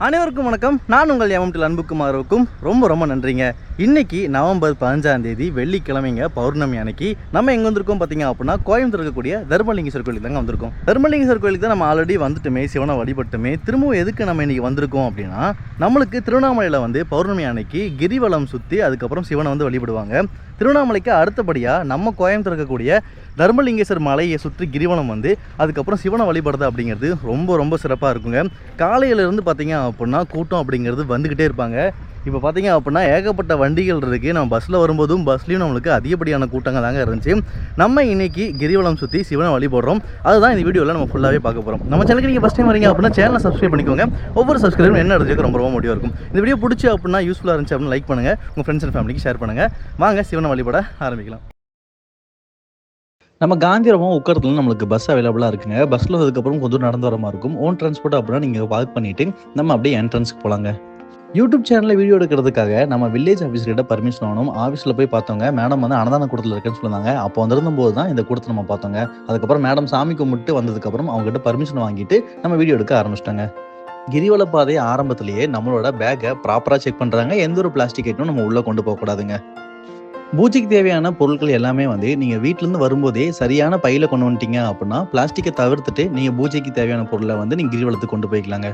அனைவருக்கும் வணக்கம். நான் உங்கள் எம்எம்டில் அன்புக்குமாருக்கும் ரொம்ப நன்றிங்க. இன்னைக்கு நவம்பர் 15ஆம் தேதி வெள்ளிக்கிழமைங்க, பௌர்ணமி அன்னைக்கு நம்ம எங்கே வந்திருக்கோம் பார்த்தீங்க அப்படின்னா, கோயம்புத்தூர் இருக்கக்கூடிய தர்மலிங்கேஸ்வரர் கோயிலுக்கு தாங்க வந்திருக்கோம். தர்மலிங்கேஸ்வரர் கோயிலுக்கு தான் நம்ம ஆல்ரெடி வந்துட்டுமே, சிவனை வழிபட்டுமே. திரும்பவும் எதுக்கு நம்ம இன்னைக்கு வந்திருக்கோம் அப்படின்னா, நம்மளுக்கு திருவண்ணாமலையில் வந்து பௌர்ணமி அன்னைக்கு கிரிவலம் சுற்றி அதுக்கப்புறம் சிவனை வந்து வழிபடுவாங்க. திருவண்ணாமலைக்கு அடுத்தபடியாக நம்ம கோயம்புத்தூர் இருக்கக்கூடிய தர்மலிங்கேஸ்வரர் மலையை சுற்றி கிரிவலம் வந்து அதுக்கப்புறம் சிவனை வழிபடுறது அப்படிங்கிறது ரொம்ப சிறப்பாக இருக்குங்க. காலையிலேருந்து பார்த்தீங்க அப்படின்னா கூட்டம் அப்படிங்கிறது வந்துக்கிட்டே இருப்பாங்க. இப்போ பார்த்தீங்க அப்படின்னா ஏகப்பட்ட வண்டிகள் இருக்குது. நம்ம பஸ்ஸில் வரும்போதும் பஸ்லேயும் நம்மளுக்கு அதிகப்படியான கூட்டங்கள் தாங்க இருந்துச்சு. நம்ம இன்றைக்கி கிரிவலம் சுற்றி சிவனை வழிபடுறோம். அதுதான் இந்த வீடியோவில் நம்ம ஃபுல்லாகவே பார்க்க போகிறோம். நம்ம சேனலுக்கு நீங்கள் ஃபஸ்ட் டைம் வரீங்க அப்படின்னா சேனலை சப்ஸ்கிரைப் பண்ணிக்கோங்க. ஒவ்வொரு சப்ஸ்கிரைபும் என்ன அடிச்சுக்க ரொம்ப முடிவாக இருக்கும். இந்த வீடியோ பிடிச்சி அப்படின்னா யூஸ்ஃபுல்லாக இருந்துச்சு அப்படின்னா லைக் பண்ணுங்கள், உங்கள் ஃப்ரெண்ட்ஸ் அண்ட் ஃபேமிலிக்கு ஷேர் பண்ணுங்கள். வாங்க சிவனை வழிபட ஆரம்பிக்கலாம். நம்ம காந்திரமாக உட்கறதுல நம்மளுக்கு பஸ் அவைலபிளாக இருக்குங்க. பஸ்ஸில் வந்ததுக்கப்புறம் கொஞ்சம் நடந்து வர மாதிரி இருக்கும். ஓன் டிரான்ஸ்போர்ட் அப்படின்னா நீங்கள் பார்க் பண்ணிவிட்டு நம்ம அப்படியே என்ட்ரன்ஸ்க்கு போகலாங்க. யூடியூப் சேனலில் வீடியோ எடுக்கிறதுக்காக நம்ம வில்லேஜ் ஆஃபீஸ்கிட்ட பர்மிஷன் வாங்கணும். ஆஃபீஸில் போய் பார்த்தோங்க, மேடம் வந்து அன்னதான கூடத்தில் இருக்குன்னு சொல்லுவாங்க. அப்போ வந்திருந்தபோது தான் இந்த கூடத்தை நம்ம பார்த்தோங்க. அதுக்கப்புறம் மேடம் சாமி கும்பிட்டு வந்ததுக்கப்புறம் அவங்ககிட்ட பர்மிஷன் வாங்கிட்டு நம்ம வீடியோ எடுக்க ஆரம்பிச்சிட்டாங்க. கிரிவல பாதை ஆரம்பத்திலேயே நம்மளோட பேக்கை ப்ராப்பராக செக் பண்ணுறாங்க. எந்த ஒரு பிளாஸ்டிக் ஐட்டும் நம்ம உள்ளே கொண்டு போகக்கூடாதுங்க. பூஜைக்கு தேவையான பொருட்கள் எல்லாமே வந்து நீங்கள் வீட்டிலேருந்து வரும்போதே சரியான பையில் கொண்டு வந்துட்டீங்க அப்படின்னா பிளாஸ்டிக்கை தவிர்த்துட்டு நீங்கள் பூஜைக்கு தேவையான பொருளை வந்து நீங்கள் கிரிவலத்துக்கு கொண்டு போய்க்கலாங்க.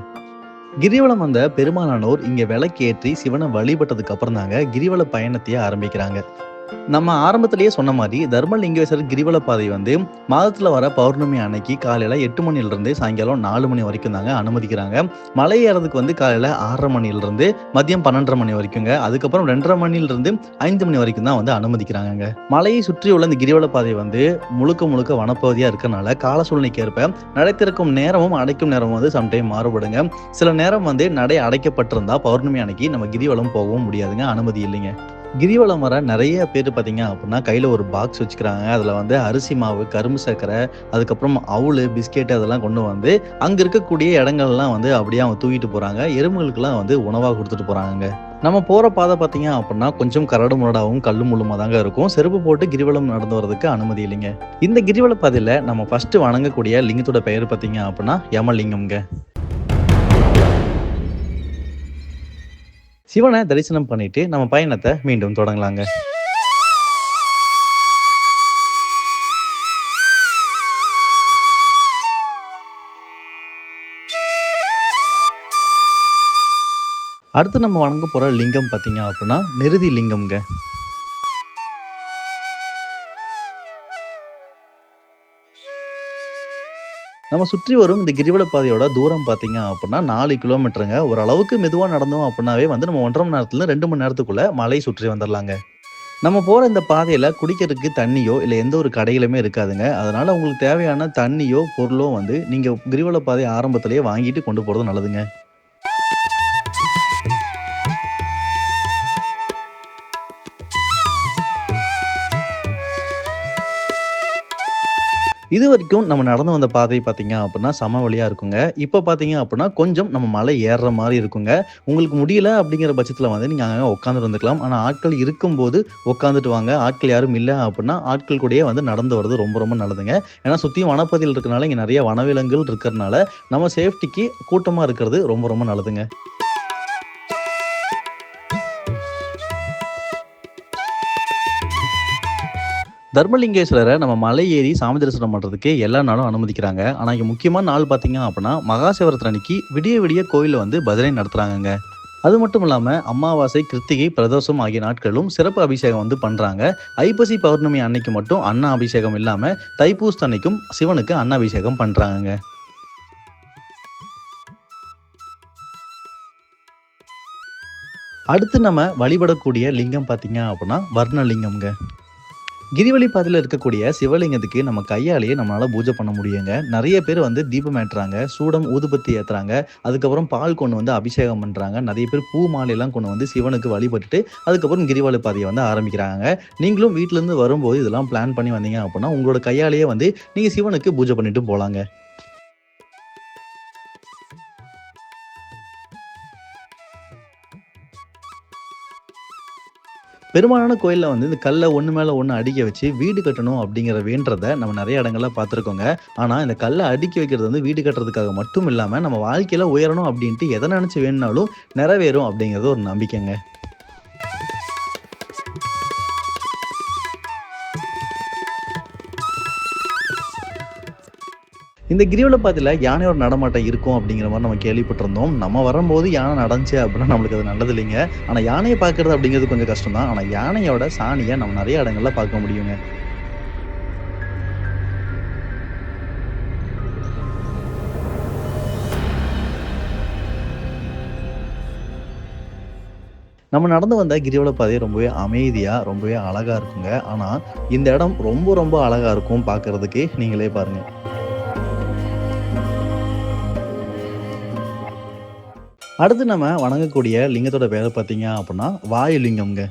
கிரிவலம் வந்த பெருமானானோர் இங்கே விளக்கேற்றி சிவனை வழிபட்டதுக்கு அப்புறம் தாங்க கிரிவல பயணத்தையே ஆரம்பிக்கிறாங்க. நம்ம ஆரம்பத்திலேயே சொன்ன மாதிரி தர்மலிங்கேஸ்வரர் கிரிவல பாதை வந்து மாதத்தில் வர பௌர்ணமி அன்னைக்கு காலையில் 8 மணிலிருந்து சாயங்காலம் 4 மணி வரைக்கும் தாங்க அனுமதிக்கிறாங்க. மலை ஏறதுக்கு வந்து காலையில் 6:30 மணிலிருந்து மதியம் 12:30 மணி வரைக்குங்க. அதுக்கப்புறம் 2:30 மணிலிருந்து 5 மணி வரைக்கும் தான் வந்து அனுமதிக்கிறாங்க. மலையை சுற்றியுள்ள இந்த கிரிவல பாதை வந்து முழுக்க வனப்பகுதியாக இருக்கிறனால கால சூழ்நிலைக்கு ஏற்ப நடை திறக்கும் நேரமும் அடைக்கும் நேரமும் வந்து சம்டைம் மாறுபடுங்க. சில நேரம் வந்து நடை அடைக்கப்பட்டிருந்தா பௌர்ணமி அன்னைக்கு நம்ம கிரிவலம் போகவும் முடியாதுங்க, அனுமதி இல்லைங்க. கிரிவலம் வர நிறைய பேர் பார்த்தீங்க அப்படின்னா கையில் ஒரு பாக்ஸ் வச்சுக்கிறாங்க. அதில் வந்து அரிசி மாவு, கரும்பு சர்க்கரை, அதுக்கப்புறம் அவுள், பிஸ்கெட் அதெல்லாம் கொண்டு வந்து அங்கே இருக்கக்கூடிய இடங்கள்லாம் வந்து அப்படியே அவங்க தூக்கிட்டு போகிறாங்க. எறும்புகளுக்கெல்லாம் வந்து உணவாக கொடுத்துட்டு போகிறாங்க. நம்ம போகிற பாதை பார்த்தீங்க அப்படின்னா கொஞ்சம் கரடு முரடாகவும் கல்லு முள்ளுமாக தாங்க இருக்கும். செருப்பு போட்டு கிரிவலம் நடந்து வரதுக்கு அனுமதி இல்லைங்க. இந்த கிரிவல பாதையில் நம்ம ஃபஸ்ட்டு வணங்கக்கூடிய லிங்கத்தோட பெயர் பார்த்தீங்க அப்படின்னா யமலிங்கம்ங்க. சிவனை தரிசனம் பண்ணிட்டு நம்ம பயணத்தை மீண்டும் தொடங்கலாங்க. அடுத்து நம்ம வணங்க போற லிங்கம் பார்த்தீங்க அப்படின்னா நிருதி லிங்கம்ங்க. நம்ம சுற்றி வரும் இந்த கிரிவல பாதையோட தூரம் பார்த்தீங்க அப்படின்னா 4 கிலோமீட்டருங்க. ஓரளவுக்கு மெதுவாக நடந்தோம் அப்படின்னாவே வந்து நம்ம 1.5 மணி நேரத்துல 2 மணி நேரத்துக்குள்ள மலை சுற்றி வந்துடலாங்க. நம்ம போகிற இந்த பாதையில் குடிக்கிறதுக்கு தண்ணியோ இல்லை எந்த ஒரு கடையிலுமே இருக்காதுங்க. அதனால உங்களுக்கு தேவையான தண்ணியோ பொருளோ வந்து நீங்கள் கிரிவல பாதை ஆரம்பத்திலேயே வாங்கிட்டு கொண்டு போகிறது நல்லதுங்க. இது வரைக்கும் நம்ம நடந்து வந்த பாதை பார்த்தீங்க அப்படின்னா சமவெளியாக இருக்குங்க. இப்போ பார்த்தீங்க அப்படின்னா கொஞ்சம் நம்ம மலை ஏறுற மாதிரி இருக்குங்க. உங்களுக்கு முடியல அப்படிங்கிற பட்சத்தில் வந்து நீங்கள் அங்கே உட்காந்துட்டு வந்துக்கலாம். ஆனால் ஆட்கள் இருக்கும்போது உட்காந்துட்டு வாங்க. ஆட்கள் யாரும் இல்லை அப்படின்னா ஆட்கள் கூடயே வந்து நடந்து வர்றது ரொம்ப நல்லதுங்க. ஏன்னா சுற்றியும் வனப்பகுதியில் இருக்கிறனால இங்கே நிறைய வனவிலங்குகள் இருக்கிறனால நம்ம சேஃப்டிக்கு கூட்டமாக இருக்கிறது ரொம்ப நல்லதுங்க. தர்மலிங்கேஸ்வரரை நம்ம மலை ஏறி சாமி தரிசனம் பண்ணுறதுக்கு எல்லா நாளும் அனுமதிக்கிறாங்க. ஆனால் இங்கே முக்கியமான நாள் பார்த்தீங்க அப்படின்னா மகாசிவராத்திரி அன்னைக்கு விடிய கோயிலில் வந்து பஜனை நடத்துகிறாங்கங்க. அது மட்டும் இல்லாமல் அமாவாசை, கிருத்திகை, பிரதோஷம் ஆகிய நாட்களும் சிறப்பு அபிஷேகம் வந்து பண்ணுறாங்க. ஐப்பசி பௌர்ணமி அன்னைக்கு மட்டும் அன்ன அபிஷேகம் இல்லாமல் தைப்பூச அன்னைக்கும் சிவனுக்கு அன்ன அபிஷேகம் பண்ணுறாங்க. அடுத்து நம்ம வழிபடக்கூடிய லிங்கம் பார்த்தீங்க அப்படின்னா வர்ணலிங்கம்ங்க. கிரிவலி பாதையில் இருக்கக்கூடிய சிவலிங்கத்துக்கு நம்ம கையாலேயே நம்மளால பூஜை பண்ண முடியுங்க. நிறைய பேர் வந்து தீபம் ஏற்றுறாங்க, சூடம் ஊதுபத்தி ஏற்றுறாங்க, அதுக்கப்புறம் பால் கொண்டு வந்து அபிஷேகம் பண்ணுறாங்க. நிறைய பேர் பூ மாலையெல்லாம் கொண்டு வந்து சிவனுக்கு வழிபட்டுட்டு அதுக்கப்புறம் கிரிவல பாதையை வந்து ஆரம்பிக்கிறாங்க. நீங்களும் வீட்டிலேருந்து வரும்போது இதெல்லாம் பிளான் பண்ணி வந்தீங்க அப்படின்னா உங்களோட கையாலேயே வந்து நீங்கள் சிவனுக்கு பூஜை பண்ணிட்டு போகலாங்க. பெரும்பாலான கோயில்ல வந்து இந்த கல்ல ஒண்ணு மேல ஒண்ணு அடுக்கி வச்சு வீடு கட்டணும் அப்படிங்கிற வேண்டுறத நம்ம நெறைய இடங்கள்ல பார்த்துருக்கோங்க. ஆனா இந்த கல்ல அடுக்கி வைக்கிறது வந்து வீடு கட்டுறதுக்காக மட்டும் இல்லாம, நம்ம வாழ்க்கையில உயரணும் அப்படின்ட்டு எத நெனச்சு வேண்டுனாலும் நிறைவேறும் அப்படிங்கிறது ஒரு நம்பிக்கைங்க. இந்த கிரிவலப்பாதையில யானையோட நடமாட்டம் இருக்கும் அப்படிங்கிற மாரி நம்ம கேள்விப்பட்டிருந்தோம். நம்ம வரும்போது யானை நடந்துச்சு அப்படின்னா நம்மளுக்கு அது நல்லது இல்லைங்க. ஆனா யானைய பார்க்கறது அப்படிங்கிறது கொஞ்சம் கஷ்டம் தான். ஆனா யானையோட சாணிய நம்ம நெறைய இடங்கள்ல பார்க்க முடியுங்க. நம்ம நடந்து வந்த கிரிவல பாதை ரொம்பவே அமைதியா, ரொம்பவே அழகா இருக்குங்க. ஆனா இந்த இடம் ரொம்ப ரொம்ப அழகா இருக்கும் பார்க்கறதுக்கு. நீங்களே பாருங்க. அடுத்து நம்ம வணங்கக்கூடிய லிங்கத்தோட பேர பார்த்தீங்க அப்படின்னா, வாயுலிங்கம்ங்க.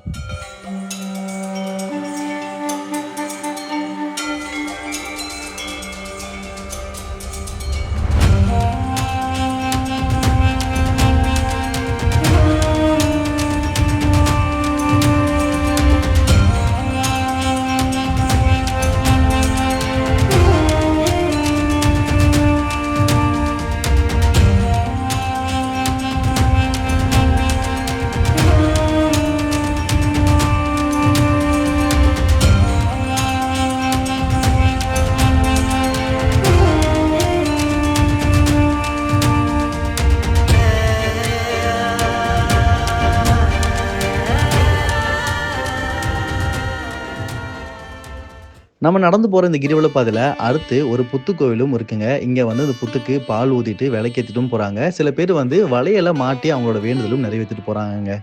நம்ம நடந்து போற இந்த கிரிவல பாதையில அடுத்து ஒரு புத்து கோவிலும் இருக்குங்க. இங்க வந்து இந்த புத்துக்கு பால் ஊத்திட்டு விளக்கேத்திட்டும் போறாங்க. சில பேர் வந்து வளையல மாட்டி அவங்களோட வேண்டுதலும் நிறைவேத்திட்டு போறாங்கங்க.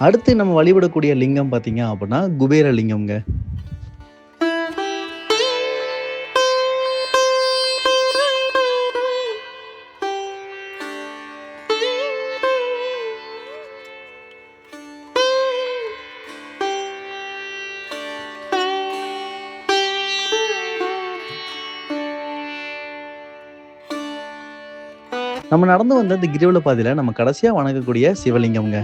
அடுத்து நம்ம வழிபடக்கூடிய லிங்கம் பார்த்தீங்க அப்படின்னா, குபேர லிங்கம்ங்க. நம்ம நடந்து வந்த இந்த கிரிவல பாதையில நம்ம கடைசியா வணங்கக்கூடிய சிவலிங்கம்ங்க.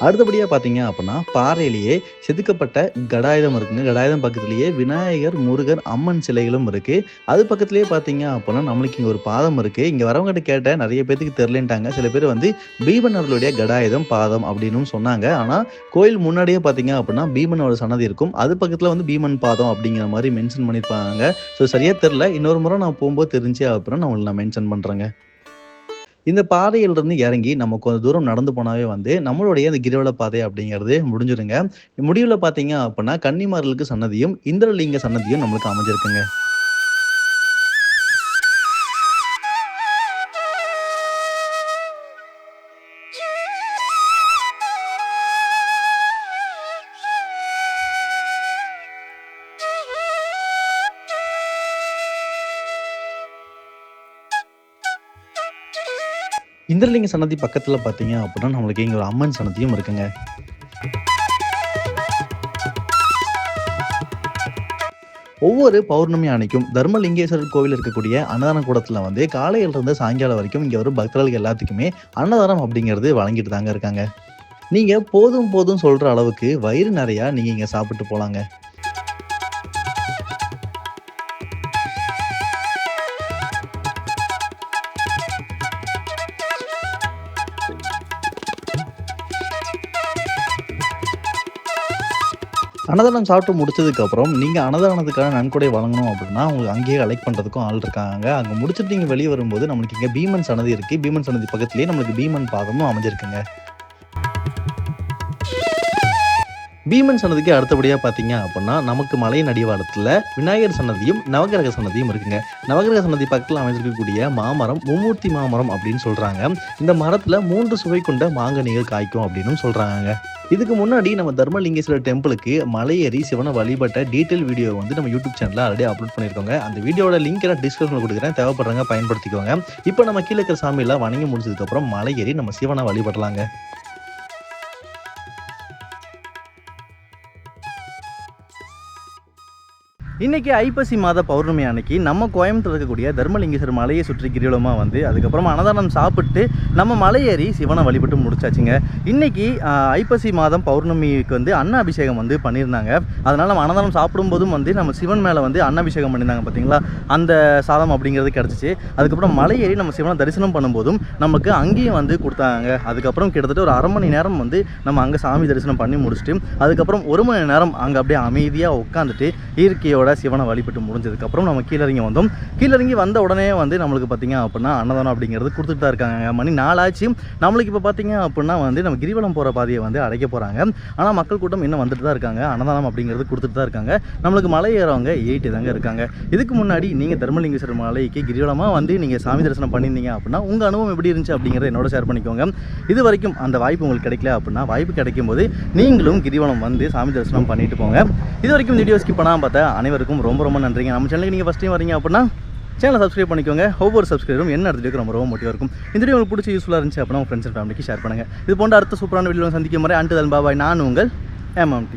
அடுத்தபடியா பார்த்தீங்க அப்படின்னா, பாறையிலேயே செதுக்கப்பட்ட கடாயுதம் இருக்குங்க. கடாயுதம் பக்கத்திலேயே விநாயகர், முருகர், அம்மன் சிலைகளும் இருக்கு. அது பக்கத்திலேயே பார்த்தீங்க அப்படின்னா, நம்மளுக்கு இங்க ஒரு பாதம் இருக்கு. இங்க வரவங்ககிட்ட கேட்டேன் நெறைய பேத்துக்கு தெரியலன்ட்டாங்க. சில பேர் வந்து பீமனர்களுடைய கடாயுதம், பாதம் அப்படின்னும் சொன்னாங்க. ஆனா கோயில் முன்னாடியே பார்த்தீங்க அப்படின்னா, பீமனோட சன்னதி இருக்கும். அது பக்கத்தில வந்து பீமன் பாதம் அப்படிங்கிற மாரி மென்ஷன் பண்ணியிருப்பாங்க. சரியா தெரியல. இன்னொரு முறை நான் போம்போது தெரிஞ்சுச்சு அப்படின்னா நான் உங்களுக்கு மென்ஷன் பண்றேங்க. இந்த பாதையிலிருந்து இறங்கி நம்ம கொஞ்சம் தூரம் நடந்து போனாவே வந்து நம்மளுடைய இந்த கிரிவல பாதை அப்படிங்கிறது முடிஞ்சிருங்க. முடிவுல பார்த்தீங்க அப்படின்னா, கன்னிமார்களுக்கு சன்னதியும், இந்திரலிங்க சன்னதியும் நம்மளுக்கு அமைஞ்சிருக்குங்க. இந்திரலிங்க சன்னதி பக்கத்துல பார்த்தீங்க அப்படின்னா, நம்மளுக்கு இங்க ஒரு அம்மன் சன்னதியும் இருக்குங்க. ஒவ்வொரு பௌர்ணமி அன்னைக்கும் தர்மலிங்கேஸ்வரர் கோவில் இருக்கக்கூடிய அன்னதான கூடத்துல வந்து காலையில இருந்து சாயங்காலம் வரைக்கும் இங்க வரும் பக்தர்களுக்கு எல்லாத்துக்குமே அன்னதானம் அப்படிங்கிறது வழங்கிட்டு தாங்க இருக்காங்க. நீங்க போதும் போதும் சொல்ற அளவுக்கு வயிறு நிறையா நீங்க இங்க சாப்பிட்டு போலாங்க. அன்னதானம் சாப்பிட்டு முடிச்சதுக்கப்புறம், நீங்க அன்னதானத்துக்கான நன்கொடை வழங்கணும் அப்படின்னா, உங்களுக்கு அங்கேயே கலெக்ட் பண்றதுக்கும் ஆள் இருக்காங்க. அங்க முடிச்சுட்டு நீங்க வெளிய வரும்போது, நம்மளுக்கு இங்க பீமன் சன்னதி இருக்கு. பீமன் சன்னதி பக்கத்திலேயே நம்மளுக்கு பீமன் பாதமும் அமைஞ்சிருக்குங்க. பீமன் சன்னதிக்கு அடுத்தபடியாக பார்த்தீங்க அப்படின்னா நமக்கு மலையின் அடிவாரத்தில் விநாயகர் சன்னதியும் நவகிரக சன்னதியும் இருக்குங்க. நவகிரக சன்னதி பக்கத்தில் அமைந்திருக்கக்கூடிய மாமரம் மும்மூர்த்தி மாமரம் அப்படின்னு சொல்கிறாங்க. இந்த மரத்தில் 3 சுவை கொண்ட மாங்கனிகள் காய்க்கும் அப்படின்னு சொல்கிறாங்க. இதுக்கு முன்னாடி நம்ம தர்மலிங்கேஸ்வரர் டெம்பிளுக்கு மலையேறி சிவனை வழிபட்ட டீட்டெயில் வீடியோ வந்து நம்ம யூடியூப் சேனலில் ஆல்ரெடி அப்லோட் பண்ணியிருக்கோங்க. அந்த வீடியோட லிங்க் நான் டிஸ்கிரிப்ஷனில் கொடுக்குறேன், தேவைப்படுறவங்க பயன்படுத்திக்கோங்க. இப்போ நம்ம கீழே இருக்கிற சாமியெல்லாம் வணங்கி முடிச்சதுக்கப்புறம் மலையேறி நம்ம சிவனை வழிபடலாங்க. இன்றைக்கி ஐப்பசி மாத பௌர்ணமி அன்னைக்கு நம்ம கோயம்புத்தூர் இருக்கக்கூடிய தர்மலிங்கேஸ்வரர் மலையை சுற்றி கிரிவலமாக வந்து அதுக்கப்புறம் அன்னதானம் சாப்பிட்டு நம்ம மலையேறி சிவனை வழிபட்டு முடிச்சாச்சுங்க. இன்றைக்கி ஐப்பசி மாதம் பௌர்ணமிக்கு வந்து அன்னாபிஷேகம் வந்து பண்ணியிருந்தாங்க. அதனால் நம்ம அன்னதானம் சாப்பிடும்போதும் வந்து நம்ம சிவன் மேலே வந்து அன்னாபிஷேகம் பண்ணியிருந்தாங்க பார்த்தீங்களா, அந்த சாதம் அப்படிங்கிறது கிடச்சிச்சு. அதுக்கப்புறம் மலையேறி நம்ம சிவனை தரிசனம் பண்ணும்போதும் நமக்கு அங்கேயும் வந்து கொடுத்தாங்க. அதுக்கப்புறம் கிட்டத்தட்ட ஒரு 1/2 மணி நேரம் வந்து நம்ம அங்கே சாமி தரிசனம் பண்ணி முடிச்சுட்டு அதுக்கப்புறம் 1 மணி நேரம் அங்கே அப்படியே அமைதியாக உட்காந்துட்டு இயற்கையோட சிவனை வழிபட்டு முடிஞ்சதுக்கப்புறம் நம்ம கீழறங்கி வந்தோம். கீழறங்கி வந்த உடனே வந்து நம்மளுக்கு பார்த்தீங்க அப்படின்னா அன்னதானம் அப்படிங்கிறது கொடுத்துட்டு தான் இருக்காங்க. மணி 4 ஆச்சு. நம்மளுக்கு இப்போ பார்த்தீங்க அப்படின்னா வந்து நம்ம கிரிவலம் போகிற பாதையை வந்து அடைக்க போகிறாங்க. ஆனால் மக்கள் கூட்டம் இன்னும் வந்துட்டு தான் இருக்காங்க. அன்னதானம் அப்படிங்கிறது கொடுத்துட்டு தான் இருக்காங்க. நம்மளுக்கு மலை ஏறவங்க 8 தாங்க இருக்காங்க. இதுக்கு முன்னாடி நீங்கள் தர்மலிங்கேஸ்வரர் மலைக்கு கிரிவலமாக வந்து நீங்கள் சாமி தரிசனம் பண்ணியிருந்தீங்க அப்படின்னா உங்கள் அனுபவம் எப்படி இருந்துச்சு அப்படிங்கிறத என்னோட ஷேர் பண்ணிக்கோங்க. இது வரைக்கும் அந்த வாய்ப்பு உங்களுக்கு கிடைக்கல அப்படின்னா வாய்ப்பு கிடைக்கும் போது நீங்களும் கிரிவலம் வந்து சாமி தரிசனம் பண்ணிட்டு போங்க. இது வரைக்கும் வீடியோ ஸ்கிப் பண்ணாமல் பார்த்தா அனைவருக்கும் ரொம்ப ரொம்ப நன்றிங்க. நம்ம சேனலுக்கு நீங்கள் ஃபஸ்ட் டைம் வரீங்க அப்படின்னா சேனலை சப்ஸ்கிரைப் பண்ணிக்கோங்க. ஒவ்வொரு சப்ஸ்கிரைபரும் என்ன இடத்துக்கு ரொம்ப மோட்டிவாக இருக்கும். இந்த வீடியோ உங்களுக்கு பிடிச்சி யூஸ்ஃபுல்லாக இருந்துச்சு அப்படின்னா உங்கள் ஃப்ரெண்ட்ஸ் அண்ட் ஃபேமிலிக்கு ஷேர் பண்ணுங்கள். இது போன்ற அடுத்த சூப்பரான வீடியோ சந்திக்கும் முறை அன்டில் பாய். நான் உங்கள் MMT.